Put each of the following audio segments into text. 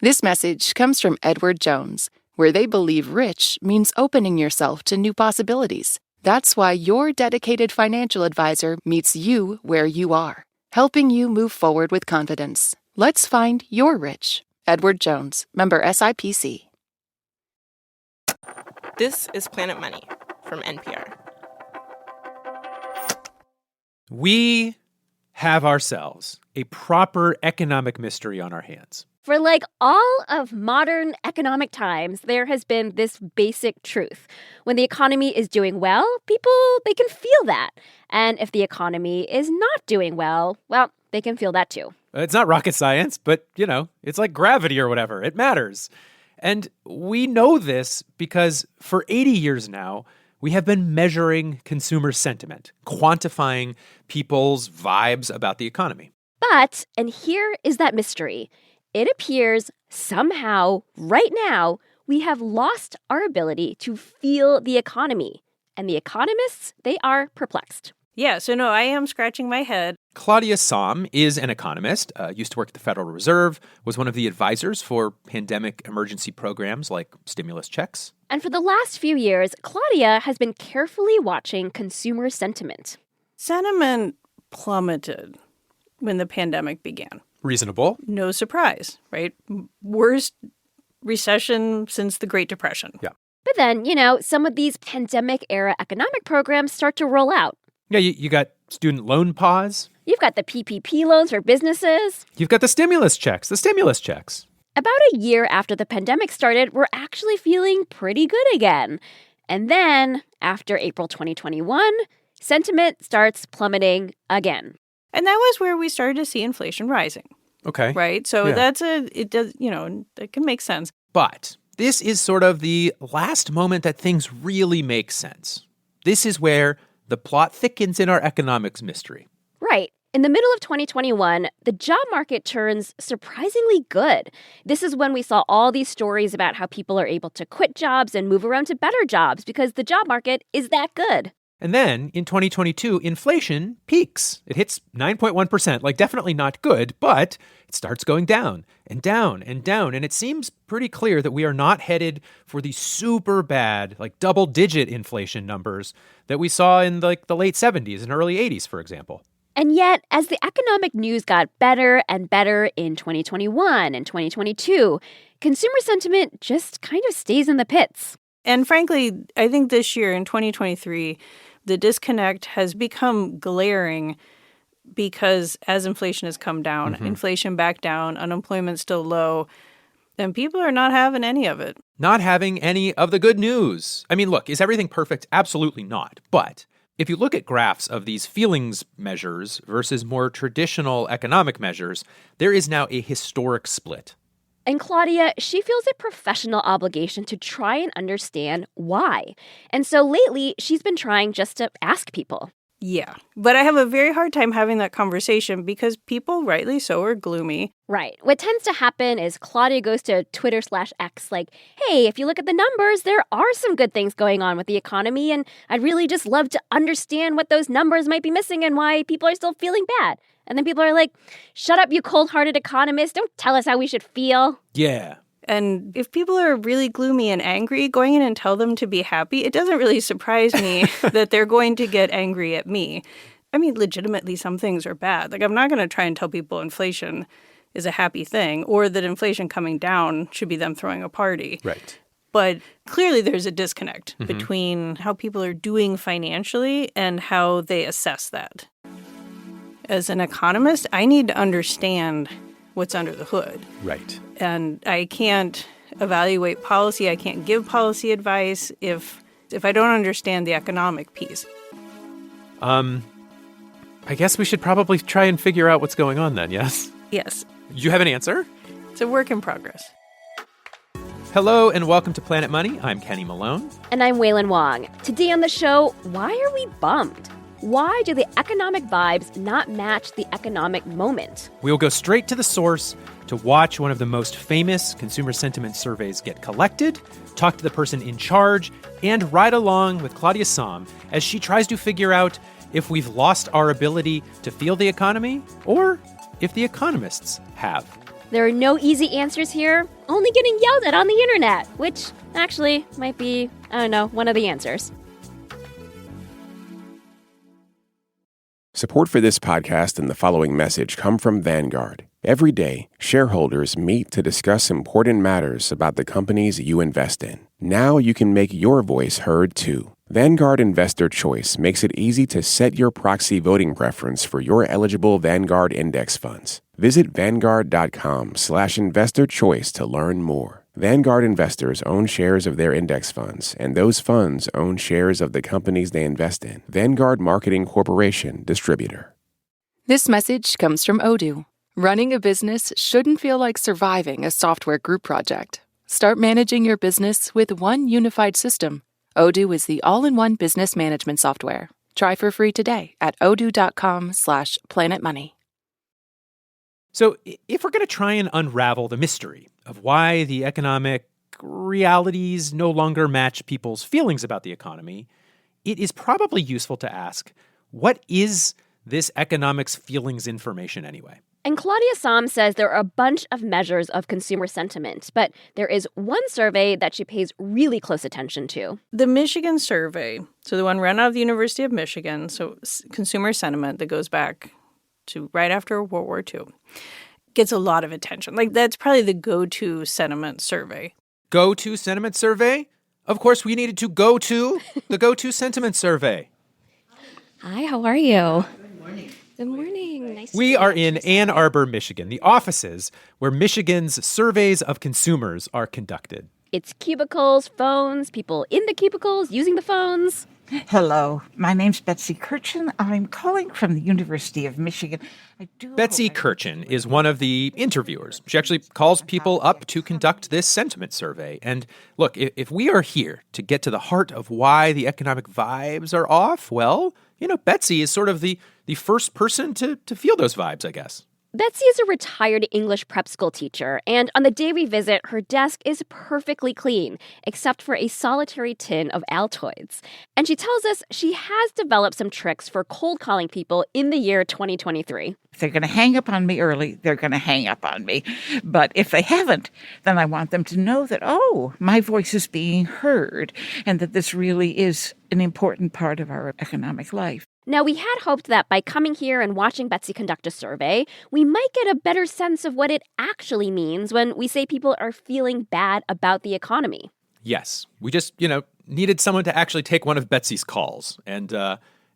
This message comes from Edward Jones, where they believe rich means opening yourself to new possibilities. That's why your dedicated financial advisor meets you where you are, helping you move forward with confidence. Let's find your rich. Edward Jones, member SIPC. This is Planet Money from NPR. We have ourselves a proper economic mystery on our hands. For like all of modern economic times, there has been this basic truth. When the economy is doing well, people, they can feel that. And if the economy is not doing well, they can feel that too. It's not rocket science, but, it's like gravity or whatever. It matters. And we know this because for 80 years now, we have been measuring consumer sentiment, quantifying people's vibes about the economy. But, and here is that mystery, it appears somehow, right now, we have lost our ability to feel the economy. And the economists, they are perplexed. Yeah, so no, I am scratching my head. Claudia Sahm is an economist, used to work at the Federal Reserve, was one of the advisors for pandemic emergency programs like stimulus checks. And for the last few years, Claudia has been carefully watching consumer sentiment. Sentiment plummeted when the pandemic began. Reasonable. No surprise, right? Worst recession since the Great Depression. Yeah. But then, some of these pandemic-era economic programs start to roll out. Yeah, you got student loan pause. You've got the PPP loans for businesses. You've got the stimulus checks. About a year after the pandemic started, we're actually feeling pretty good again. And then, after April 2021, sentiment starts plummeting again. And that was where we started to see inflation rising. Okay. Right? So it does, it can make sense. But this is sort of the last moment that things really make sense. This is where the plot thickens in our economics mystery. Right. In the middle of 2021, the job market turns surprisingly good. This is when we saw all these stories about how people are able to quit jobs and move around to better jobs because the job market is that good. And then in 2022, inflation peaks. It hits 9.1%, like definitely not good, but it starts going down and down and down. And it seems pretty clear that we are not headed for the super bad, like double-digit inflation numbers that we saw in the late 70s and early 80s, for example. And yet, as the economic news got better and better in 2021 and 2022, consumer sentiment just kind of stays in the pits. And frankly, I think this year in 2023, the disconnect has become glaring because as inflation has come down, inflation back down, unemployment still low, and people are not having any of it. Not having any of the good news. I mean, look, is everything perfect? Absolutely not. But if you look at graphs of these feelings measures versus more traditional economic measures, there is now a historic split. And Claudia, she feels a professional obligation to try and understand why. And so lately, she's been trying just to ask people. Yeah, but I have a very hard time having that conversation because people, rightly so, are gloomy. Right. What tends to happen is Claudia goes to Twitter/X like, hey, if you look at the numbers, there are some good things going on with the economy, and I'd really just love to understand what those numbers might be missing and why people are still feeling bad. And then people are like, shut up, you cold-hearted economist. Don't tell us how we should feel. Yeah. And if people are really gloomy and angry, going in and tell them to be happy, it doesn't really surprise me that they're going to get angry at me. I mean, legitimately, some things are bad. Like, I'm not going to try and tell people inflation is a happy thing or that inflation coming down should be them throwing a party. Right. But clearly there's a disconnect between how people are doing financially and how they assess that. As an economist, I need to understand what's under the hood. Right. And I can't evaluate policy. I can't give policy advice if I don't understand the economic piece. I guess we should probably try and figure out what's going on then, yes? Yes. You have an answer? It's a work in progress. Hello and welcome to Planet Money. I'm Kenny Malone. And I'm Waylon Wong. Today on the show, why are we bummed? Why do the economic vibes not match the economic moment? We'll go straight to the source to watch one of the most famous consumer sentiment surveys get collected, talk to the person in charge, and ride along with Claudia Sahm as she tries to figure out if we've lost our ability to feel the economy or if the economists have. There are no easy answers here, only getting yelled at on the internet, which actually might be, one of the answers. Support for this podcast and the following message come from Vanguard. Every day, shareholders meet to discuss important matters about the companies you invest in. Now you can make your voice heard too. Vanguard Investor Choice makes it easy to set your proxy voting preference for your eligible Vanguard index funds. Visit Vanguard.com/investorchoice to learn more. Vanguard investors own shares of their index funds, and those funds own shares of the companies they invest in. Vanguard Marketing Corporation, Distributor. This message comes from Odoo. Running a business shouldn't feel like surviving a software group project. Start managing your business with one unified system. Odoo is the all-in-one business management software. Try for free today at odoo.com/planetmoney. So if we're going to try and unravel the mystery of why the economic realities no longer match people's feelings about the economy, it is probably useful to ask, what is this economics feelings information anyway? And Claudia Sam says there are a bunch of measures of consumer sentiment, but there is one survey that she pays really close attention to. The Michigan survey, so the one run out of the University of Michigan, so consumer sentiment that goes back to right after World War II, gets a lot of attention. Like, that's probably the go-to sentiment survey. Go-to sentiment survey? Of course, we needed to go to the go-to sentiment survey. Hi, how are you? Good morning. Nice to We meet are you. in Ann Arbor, Michigan, the offices where Michigan's surveys of consumers are conducted. It's cubicles, phones, people in the cubicles using the phones. Hello, my name's Betsy Kirchen. I'm calling from the University of Michigan. Betsy Kirchen is one of the interviewers. She actually calls people up to conduct this sentiment survey. And look, if we are here to get to the heart of why the economic vibes are off, well, Betsy is sort of the first person to feel those vibes, I guess. Betsy is a retired English prep school teacher, and on the day we visit, her desk is perfectly clean, except for a solitary tin of Altoids. And she tells us she has developed some tricks for cold calling people in the year 2023. If they're going to hang up on me early, they're going to hang up on me. But if they haven't, then I want them to know that, my voice is being heard, and that this really is an important part of our economic life. Now, we had hoped that by coming here and watching Betsy conduct a survey, we might get a better sense of what it actually means when we say people are feeling bad about the economy. Yes, we just, needed someone to actually take one of Betsy's calls. And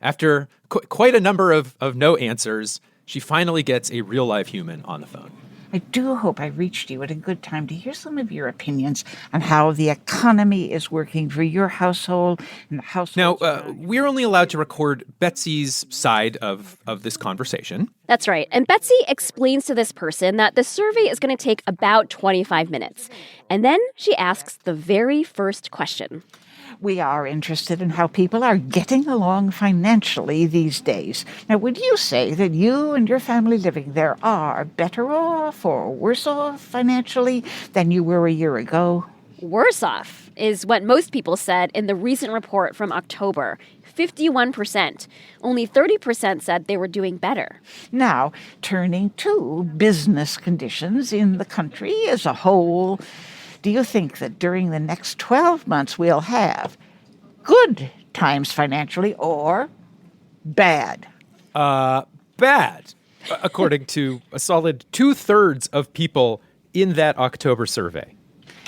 after quite a number of no answers, she finally gets a real-life human on the phone. I do hope I reached you at a good time to hear some of your opinions on how the economy is working for your household and the household. Now, we're only allowed to record Betsy's side of this conversation. That's right. And Betsy explains to this person that the survey is going to take about 25 minutes. And then she asks the very first question. We are interested in how people are getting along financially these days. Now, would you say that you and your family living there are better off or worse off financially than you were a year ago? Worse off is what most people said in the recent report from October. 51%. Only 30% said they were doing better. Now, turning to business conditions in the country as a whole, do you think that during the next 12 months we'll have good times financially or bad? Bad, according to a solid 2/3 of people in that October survey.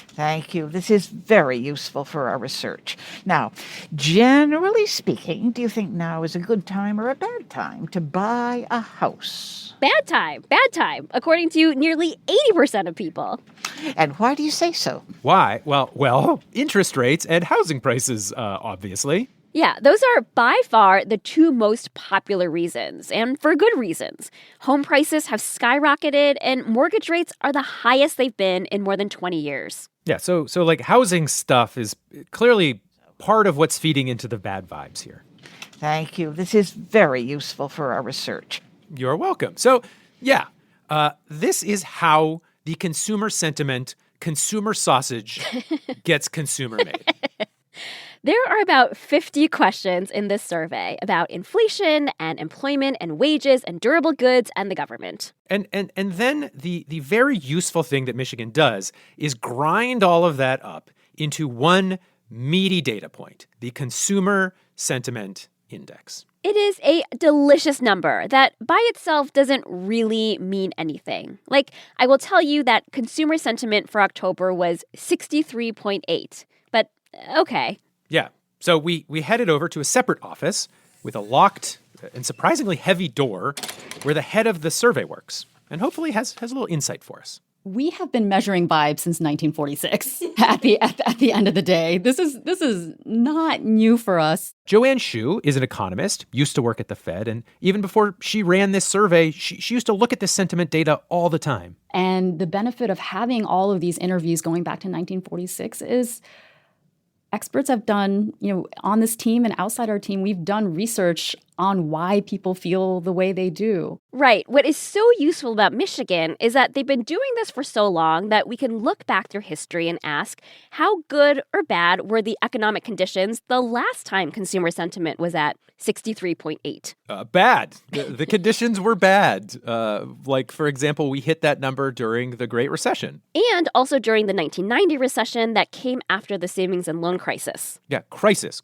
Thank you. This is very useful for our research. Now, generally speaking, do you think now is a good time or a bad time to buy a house? Bad time, according to nearly 80% of people. And why do you say so? Why? Well, interest rates and housing prices, obviously. Yeah, those are by far the two most popular reasons, and for good reasons. Home prices have skyrocketed, and mortgage rates are the highest they've been in more than 20 years. Yeah, so like housing stuff is clearly part of what's feeding into the bad vibes here. Thank you. This is very useful for our research. You're welcome. So, yeah, this is how the consumer sentiment consumer sausage gets consumer made. There are about 50 questions in this survey about inflation and employment and wages and durable goods and the government. And then the very useful thing that Michigan does is grind all of that up into one meaty data point, the Consumer Sentiment Index. It is a delicious number that by itself doesn't really mean anything. Like, I will tell you that consumer sentiment for October was 63.8. But okay. Yeah. So we headed over to a separate office with a locked and surprisingly heavy door where the head of the survey works and hopefully has a little insight for us. We have been measuring vibes since 1946 at the end of the day. This is not new for us. Joanne Shu is an economist, used to work at the Fed, and even before she ran this survey, she used to look at this sentiment data all the time. And the benefit of having all of these interviews going back to 1946 is experts have done, on this team and outside our team, we've done research on why people feel the way they do. Right. What is so useful about Michigan is that they've been doing this for so long that we can look back through history and ask how good or bad were the economic conditions the last time consumer sentiment was at 63.8. Bad. The conditions were bad. Like, for example, we hit that number during the Great Recession. And also during the 1990 recession that came after the savings and loan crisis. Yeah, crisis.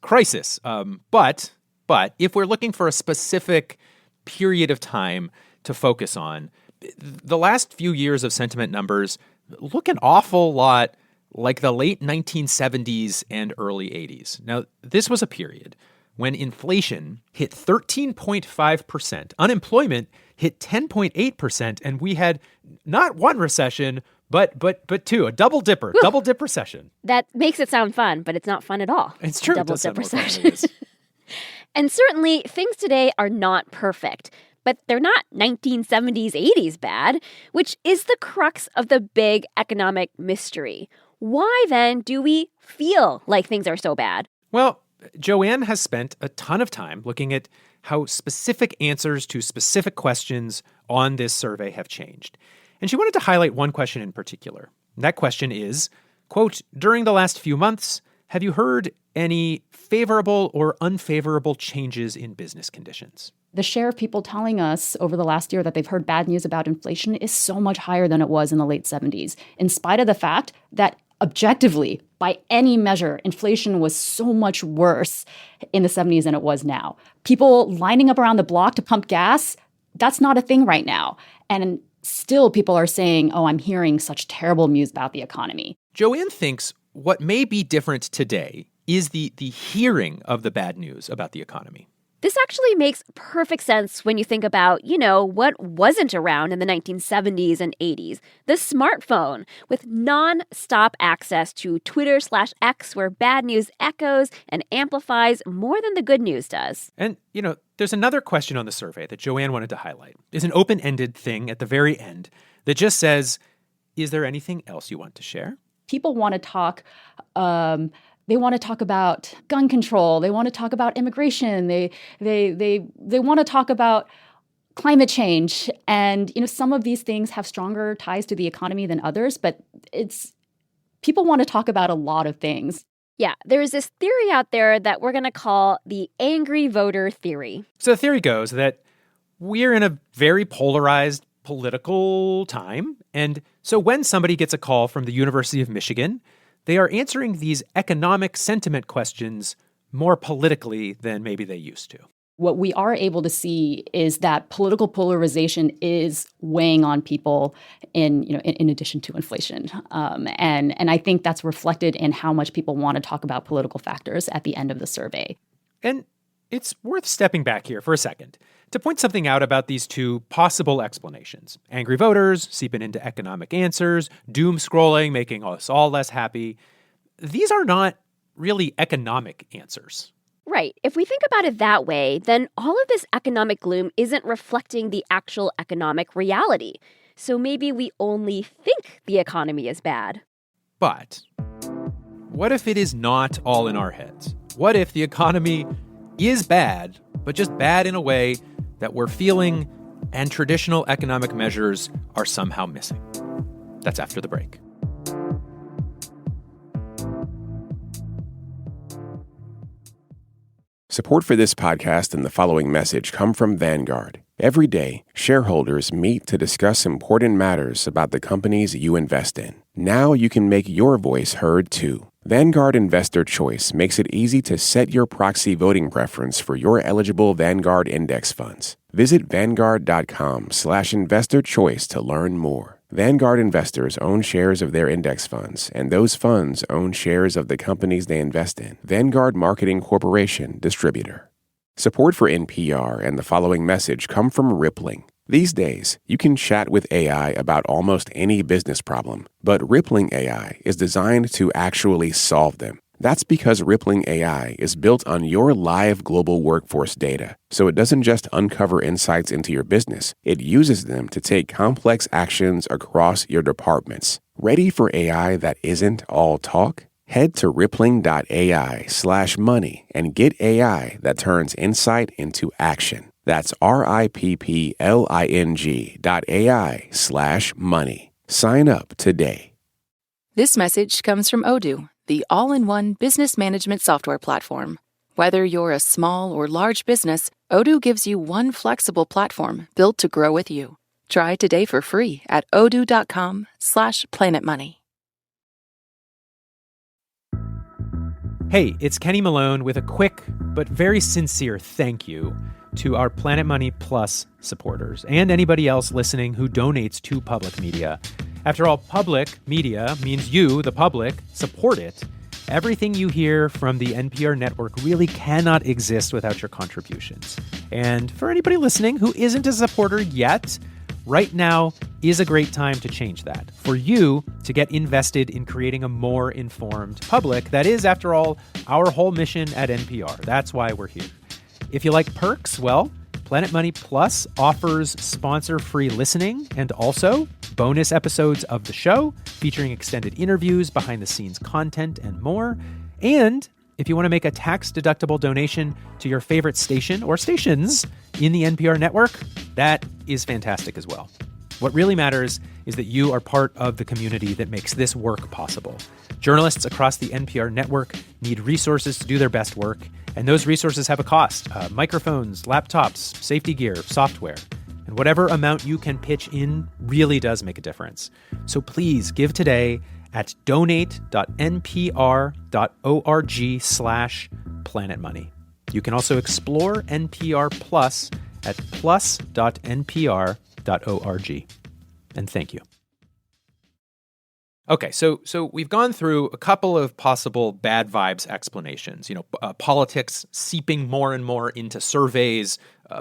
But if we're looking for a specific period of time to focus on, the last few years of sentiment numbers look an awful lot like the late 1970s and early 80s. Now, this was a period when inflation hit 13.5%, unemployment hit 10.8%, and we had not one recession, but two, a double dip recession. That makes it sound fun, but it's not fun at all. It's true. Double dip recession. And certainly, things today are not perfect, but they're not 1970s, 80s bad, which is the crux of the big economic mystery. Why, then, do we feel like things are so bad? Well, Joanne has spent a ton of time looking at how specific answers to specific questions on this survey have changed. And she wanted to highlight one question in particular. And that question is, quote, during the last few months, have you heard any favorable or unfavorable changes in business conditions? The share of people telling us over the last year that they've heard bad news about inflation is so much higher than it was in the late 70s, in spite of the fact that objectively, by any measure, inflation was so much worse in the 70s than it was now. People lining up around the block to pump gas, that's not a thing right now. And still people are saying, oh, I'm hearing such terrible news about the economy. Joanne thinks what may be different today is the hearing of the bad news about the economy. This actually makes perfect sense when you think about, what wasn't around in the 1970s and 80s. The smartphone with non-stop access to Twitter/X, where bad news echoes and amplifies more than the good news does. And, there's another question on the survey that Joanne wanted to highlight. It's an open-ended thing at the very end that just says, is there anything else you want to share? People want to talk they want to talk about gun control. They want to talk about immigration. They want to talk about climate change. And, some of these things have stronger ties to the economy than others, but people want to talk about a lot of things. Yeah, there's this theory out there that we're going to call the angry voter theory. So the theory goes that we're in a very polarized political time. And so when somebody gets a call from the University of Michigan, they are answering these economic sentiment questions more politically than maybe they used to. What we are able to see is that political polarization is weighing on people in addition to inflation. And I think that's reflected in how much people want to talk about political factors at the end of the survey. And it's worth stepping back here for a second to point something out about these two possible explanations. Angry voters seeping into economic answers, doom scrolling, making us all less happy. These are not really economic answers. Right. If we think about it that way, then all of this economic gloom isn't reflecting the actual economic reality. So maybe we only think the economy is bad. But what if it is not all in our heads? What if the economy is bad, but just bad in a way that we're feeling and traditional economic measures are somehow missing? That's after the break. Support for this podcast and the following message come from Vanguard. Every day, shareholders meet to discuss important matters about the companies you invest in. Now you can make your voice heard too. Vanguard Investor Choice makes it easy to set your proxy voting preference for your eligible Vanguard index funds. Visit Vanguard.com/investorchoice to learn more. Vanguard investors own shares of their index funds, and those funds own shares of the companies they invest in. Vanguard Marketing Corporation, Distributor. Support for NPR and the following message come from Rippling. These days, you can chat with AI about almost any business problem, but Rippling AI is designed to actually solve them. That's because Rippling AI is built on your live global workforce data, so it doesn't just uncover insights into your business, it uses them to take complex actions across your departments. Ready for AI that isn't all talk? Head to rippling.ai/money and get AI that turns insight into action. That's rippling.ai/money. Sign up today. This message comes from Odoo, the all-in-one business management software platform. Whether you're a small or large business, Odoo gives you one flexible platform built to grow with you. Try today for free at odoo.com/planetmoney. Hey, it's Kenny Malone with a quick but very sincere thank you to our Planet Money Plus supporters and anybody else listening who donates to public media. After all, public media means you, the public, support it. Everything you hear from the NPR network really cannot exist without your contributions. And for anybody listening who isn't a supporter yet, right now is a great time to change that. For you to get invested in creating a more informed public. That is, after all, our whole mission at NPR. That's why we're here. If you like perks, well, Planet Money Plus offers sponsor-free listening and also bonus episodes of the show featuring extended interviews, behind-the-scenes content, and more. And if you want to make a tax-deductible donation to your favorite station or stations in the NPR network, that is fantastic as well. What really matters is that you are part of the community that makes this work possible. Journalists across the NPR network need resources to do their best work, and those resources have a cost. Microphones, laptops, safety gear, software. And whatever amount you can pitch in really does make a difference. So please give today at donate.npr.org/planetmoney. You can also explore NPR Plus at plus.npr.org. And thank you. Okay, so we've gone through a couple of possible bad vibes explanations. Politics seeping more and more into surveys,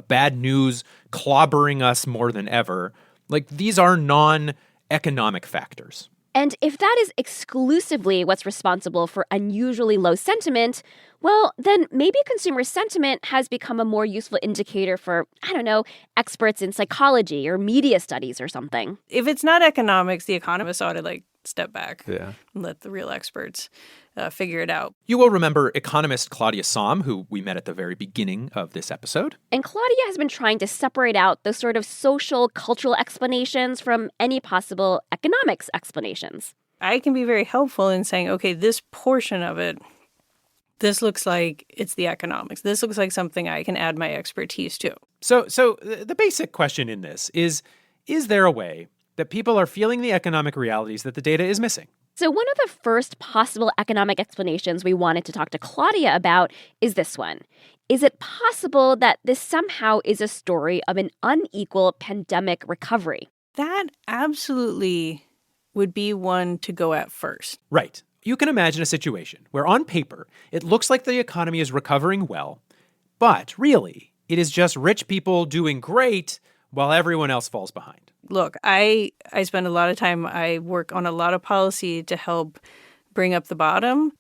bad news clobbering us more than ever. Like, these are non-economic factors. And if that is exclusively what's responsible for unusually low sentiment, well, then maybe consumer sentiment has become a more useful indicator for, experts in psychology or media studies or something. If it's not economics, the economists ought to, step back and let the real experts figure it out. You will remember economist Claudia Sahm, who we met at the very beginning of this episode. And Claudia has been trying to separate out those sort of social, cultural explanations from any possible economics explanations. I can be very helpful in saying, okay, this portion of it, this looks like it's the economics. This looks like something I can add my expertise to. So the basic question in this is there a way that people are feeling the economic realities that the data is missing? So one of the first possible economic explanations we wanted to talk to Claudia about is this one. Is it possible that this somehow is a story of an unequal pandemic recovery? That absolutely would be one to go at first. Right. You can imagine a situation where on paper, it looks like the economy is recovering well, but really, it is just rich people doing great while everyone else falls behind. Look, I spend a lot of time, I work on a lot of policy to help bring up the bottom.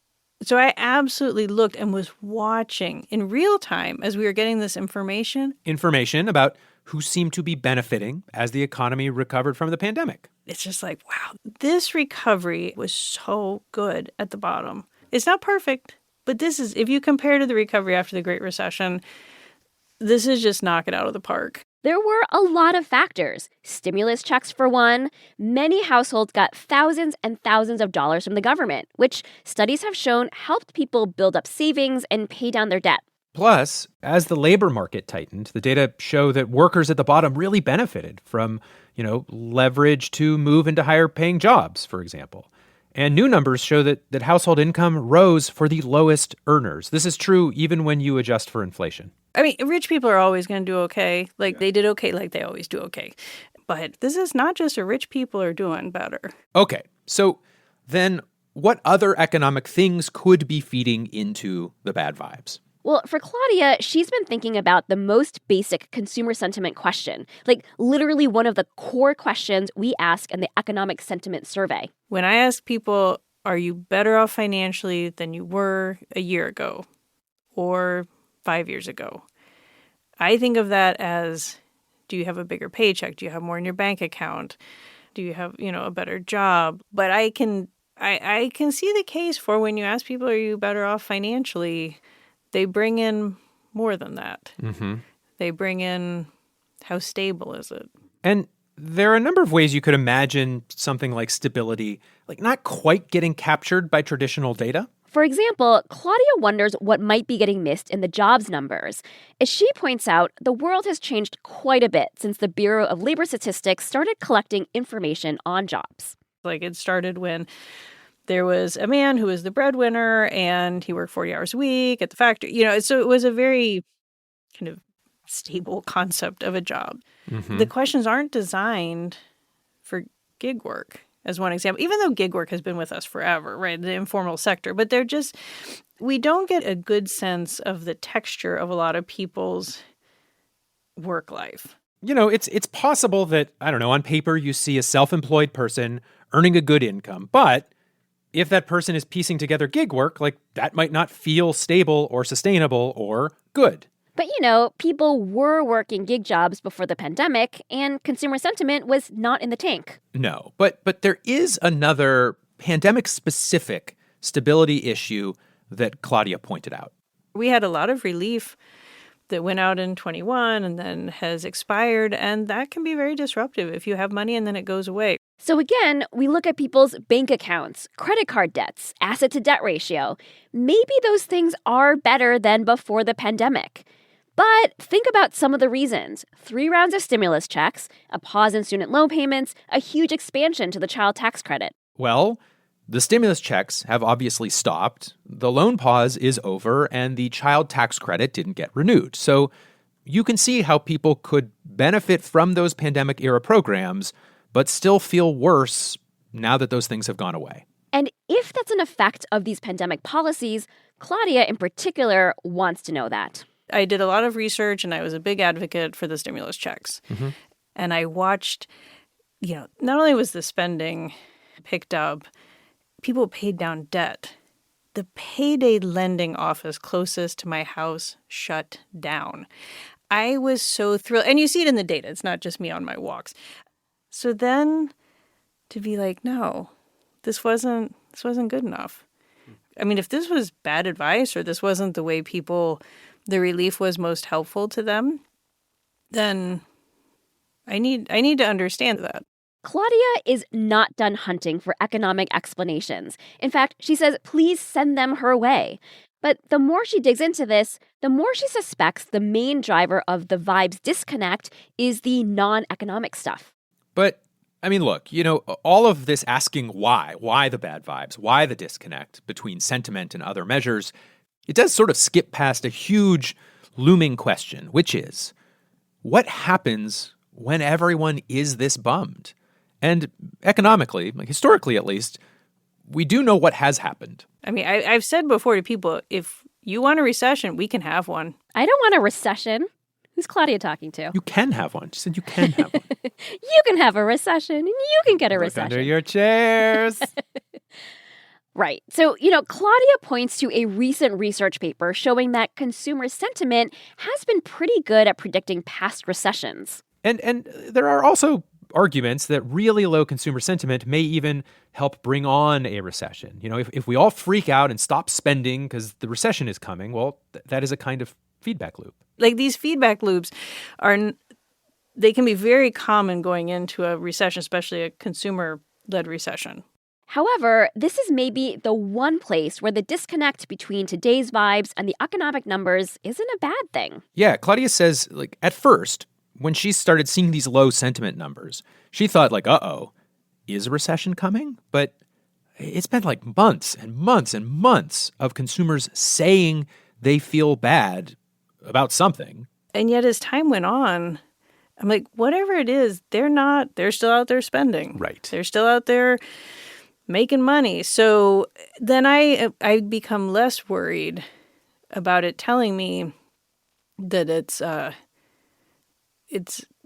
So I absolutely looked and was watching in real time as we were getting this information. Information about who seemed to be benefiting as the economy recovered from the pandemic. It's just like, wow, this recovery was so good at the bottom. It's not perfect, but this is, if you compare to the recovery after the Great Recession, this is just knock it out of the park. There were a lot of factors. Stimulus checks, for one. Many households got thousands and thousands of dollars from the government, which studies have shown helped people build up savings and pay down their debt. Plus, as the labor market tightened, the data show that workers at the bottom really benefited from, leverage to move into higher paying jobs, for example. And new numbers show that household income rose for the lowest earners. This is true even when you adjust for inflation. I mean, rich people are always going to do okay. They did okay like they always do okay. But this is not just a rich people are doing better. Okay, so then what other economic things could be feeding into the bad vibes? Well, for Claudia, she's been thinking about the most basic consumer sentiment question, like literally one of the core questions we ask in the economic sentiment survey. When I ask people, are you better off financially than you were a year ago or 5 years ago? I think of that as, do you have a bigger paycheck? Do you have more in your bank account? Do you have, a better job? But I can see the case for when you ask people, are you better off financially? They bring in more than that. Mm-hmm. They bring in, how stable is it? And there are a number of ways you could imagine something like stability, like not quite getting captured by traditional data. For example, Claudia wonders what might be getting missed in the jobs numbers. As she points out, the world has changed quite a bit since the Bureau of Labor Statistics started collecting information on jobs. It started when there was a man who was the breadwinner and he worked 40 hours a week at the factory. So it was a very kind of stable concept of a job. Mm-hmm. The questions aren't designed for gig work, as one example, even though gig work has been with us forever, right? The informal sector. But we don't get a good sense of the texture of a lot of people's work life. It's possible that, on paper you see a self-employed person earning a good income, but if that person is piecing together gig work, that might not feel stable or sustainable or good. But, people were working gig jobs before the pandemic, and consumer sentiment was not in the tank. No, but there is another pandemic-specific stability issue that Claudia pointed out. We had a lot of relief that went out in 21 and then has expired, and that can be very disruptive if you have money and then it goes away. So again, we look at people's bank accounts, credit card debts, asset-to-debt ratio. Maybe those things are better than before the pandemic. But think about some of the reasons. 3 rounds of stimulus checks, a pause in student loan payments, a huge expansion to the child tax credit. Well, the stimulus checks have obviously stopped, the loan pause is over, and the child tax credit didn't get renewed. So you can see how people could benefit from those pandemic-era programs, but still feel worse now that those things have gone away. And if that's an effect of these pandemic policies, Claudia in particular wants to know that. I did a lot of research and I was a big advocate for the stimulus checks. Mm-hmm. And I watched, not only was the spending picked up, people paid down debt. The payday lending office closest to my house shut down. I was so thrilled. And you see it in the data. It's not just me on my walks. So then to be like, no, this wasn't good enough. I mean, if this was bad advice or this wasn't the way the relief was most helpful to them, then I need to understand that. Claudia is not done hunting for economic explanations. In fact, she says, please send them her way. But the more she digs into this, the more she suspects the main driver of the vibes disconnect is the non-economic stuff. But, look, all of this asking why the bad vibes, why the disconnect between sentiment and other measures, it does sort of skip past a huge looming question, which is, what happens when everyone is this bummed? And economically, historically at least, we do know what has happened. I've said before to people, if you want a recession, we can have one. I don't want a recession. Who's Claudia talking to? You can have one. She said you can have one. You can have a recession, and you can get a recession. Under your chairs. Right. So, Claudia points to a recent research paper showing that consumer sentiment has been pretty good at predicting past recessions. And there are also arguments that really low consumer sentiment may even help bring on a recession. If we all freak out and stop spending because the recession is coming, well, that is a kind of feedback loop. These feedback loops they can be very common going into a recession, especially a consumer-led recession. However, this is maybe the one place where the disconnect between today's vibes and the economic numbers isn't a bad thing. Yeah, Claudia says, at first, when she started seeing these low sentiment numbers, she thought, uh-oh, is a recession coming? But it's been months and months and months of consumers saying they feel bad about something. And yet as time went on, I'm like, whatever it is, they're still out there spending. Right. They're still out there making money. So then I become less worried about it telling me that it's a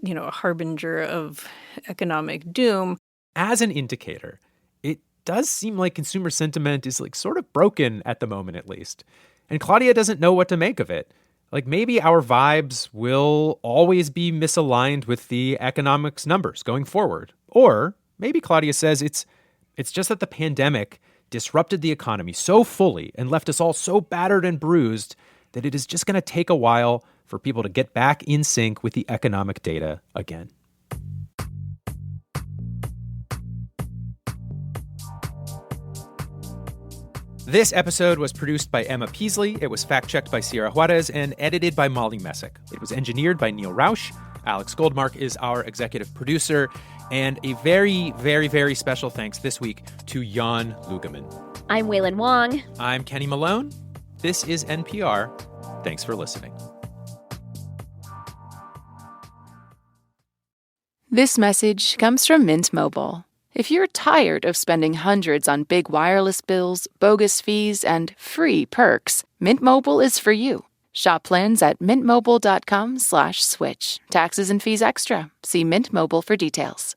harbinger of economic doom. As an indicator, it does seem like consumer sentiment is sort of broken at the moment, at least. And Claudia doesn't know what to make of it. Maybe our vibes will always be misaligned with the economics numbers going forward. Or maybe Claudia says it's just that the pandemic disrupted the economy so fully and left us all so battered and bruised that it is just going to take a while for people to get back in sync with the economic data again. This episode was produced by Emma Peasley. It was fact-checked by Sierra Juarez and edited by Molly Messick. It was engineered by Neil Rausch. Alex Goldmark is our executive producer. And a very, very, very special thanks this week to Jan Lugeman. I'm Waylon Wong. I'm Kenny Malone. This is NPR. Thanks for listening. This message comes from Mint Mobile. If you're tired of spending hundreds on big wireless bills, bogus fees, and free perks, Mint Mobile is for you. Shop plans at mintmobile.com/switch. Taxes and fees extra. See Mint Mobile for details.